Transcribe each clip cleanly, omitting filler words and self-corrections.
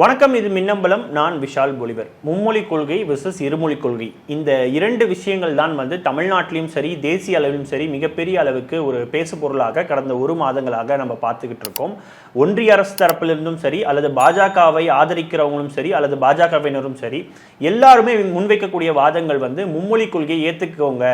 வணக்கம், இது மின்னம்பலம். நான் விஷால் பொலிவர். மும்மொழி கொள்கை வெர்சஸ் இருமொழி கொள்கை, இந்த இரண்டு விஷயங்கள் தான் தமிழ்நாட்டிலும் சரி தேசிய அளவிலும் சரி மிகப்பெரிய அளவுக்கு ஒரு பேசு பொருளாக கடந்த ஒரு மாதங்களாக நம்ம பார்த்துக்கிட்டு இருக்கோம். ஒன்றிய அரசு தரப்பிலிருந்தும் சரி அல்லது பாஜகவை ஆதரிக்கிறவங்களும் சரி அல்லது பாஜகவினரும் சரி எல்லாருமே முன்வைக்கக்கூடிய வாதங்கள் மும்மொழி கொள்கையை ஏற்றுக்கோங்க,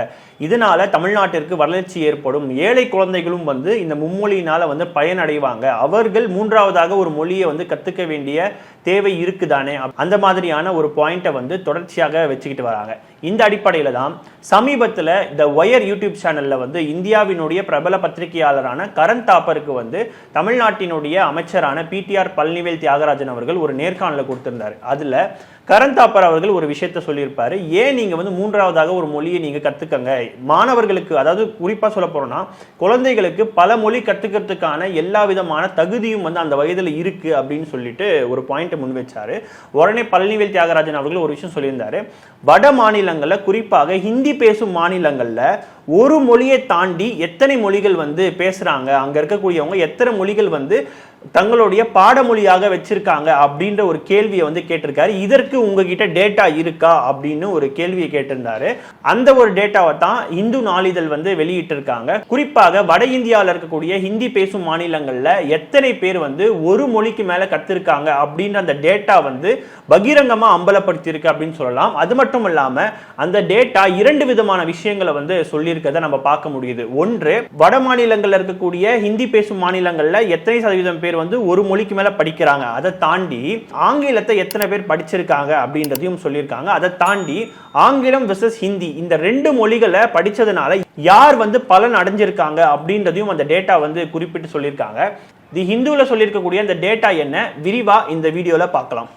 இதனால தமிழ்நாட்டிற்கு வளர்ச்சி ஏற்படும், ஏழை குழந்தைகளும் இந்த மும்மொழியினால பயனடைவாங்க, அவர்கள் மூன்றாவதாக ஒரு மொழியை கத்துக்க வேண்டிய தேவை இருக்குதானே, அந்த மாதிரியான ஒரு பாயிண்ட்டை தொடர்ச்சியாக வச்சுக்கிட்டு வராங்க. இந்த அடிப்படையில் தான் சமீபத்தில் இந்த ஒயர் யூடியூப் சேனல்ல இந்தியாவினுடைய பிரபல பத்திரிகையாளரான கரண் தாப்பருக்கு தமிழ்நாட்டினுடைய அமைச்சரான பிடிஆர் பழனிவேல் தியாகராஜன் அவர்கள் ஒரு நேர்காணலை கொடுத்திருந்தார். அதுல கரண் தாப்பர் அவர்கள் ஒரு விஷயத்த சொல்லியிருப்பாரு. ஏன் நீங்க மூன்றாவதாக ஒரு மொழியை நீங்க கத்துக்கங்க, மாணவர்களுக்கு, அதாவது குறிப்பா சொல்ல போறோம்னா குழந்தைகளுக்கு பல மொழி கத்துக்கிறதுக்கான எல்லா விதமான தகுதியும் அந்த வயதுல இருக்கு அப்படின்னு சொல்லிட்டு ஒரு பாயிண்ட் முன் வச்சாரு. உடனே பழனிவேல் தியாகராஜன் அவர்கள் ஒரு விஷயம் சொல்லியிருந்தாரு. வட மாநிலங்கள்ல, குறிப்பாக ஹிந்தி பேசும் மாநிலங்கள்ல ஒரு மொழியை தாண்டி எத்தனை மொழிகள் பேசுறாங்க, அங்க இருக்கக்கூடியவங்க எத்தனை மொழிகள் தங்களுடைய பாடமொழியாக வச்சிருக்காங்க அப்படின்ற ஒரு கேள்வியை கேட்டிருக்காரு. இதற்கு உங்ககிட்ட டேட்டா இருக்கா அப்படின்னு ஒரு கேள்வியை கேட்டிருந்தாரு. அந்த ஒரு டேட்டாவை தான் இந்து நாளிதழ் வெளியிட்டு இருக்காங்க. குறிப்பாக வட இந்தியாவில் இருக்கக்கூடிய ஹிந்தி பேசும் மாநிலங்கள்ல எத்தனை பேர் ஒரு மொழிக்கு மேல கத்திருக்காங்க அப்படின்ற அந்த டேட்டா பகிரங்கமா அம்பலப்படுத்தி இருக்கு அப்படின்னு சொல்லலாம். அது மட்டும் இல்லாம அந்த டேட்டா இரண்டு விதமான விஷயங்களை சொல்லியிருக்கதை நம்ம பார்க்க முடியுது. ஒன்று, வட மாநிலங்கள்ல இருக்கக்கூடிய ஹிந்தி பேசும் மாநிலங்கள்ல எத்தனை சதவீதம் பேர் ஒரு மொழிக்கு மேல படிக்கிறாங்க, அதை தாண்டி ஆங்கிலத்தை எத்தனை பேர் படிச்சிருக்காங்க அப்படின்றதையும் சொல்லியிருக்காங்க. அதை தாண்டி ஆங்கிலம் வெர்சஸ் ஹிந்தி, இந்த ரெண்டு மொழிகளை படிச்சதுனால யார் பலன் அடைஞ்சிருக்காங்க அப்படின்றதையும் அந்த டேட்டா குறிப்பிட்டு சொல்லியிருக்காங்க. தி ஹிந்துல சொல்லியிருக்கக்கூடிய அந்த டேட்டா என்ன, விரிவா இந்த வீடியோல பார்க்கலாம்.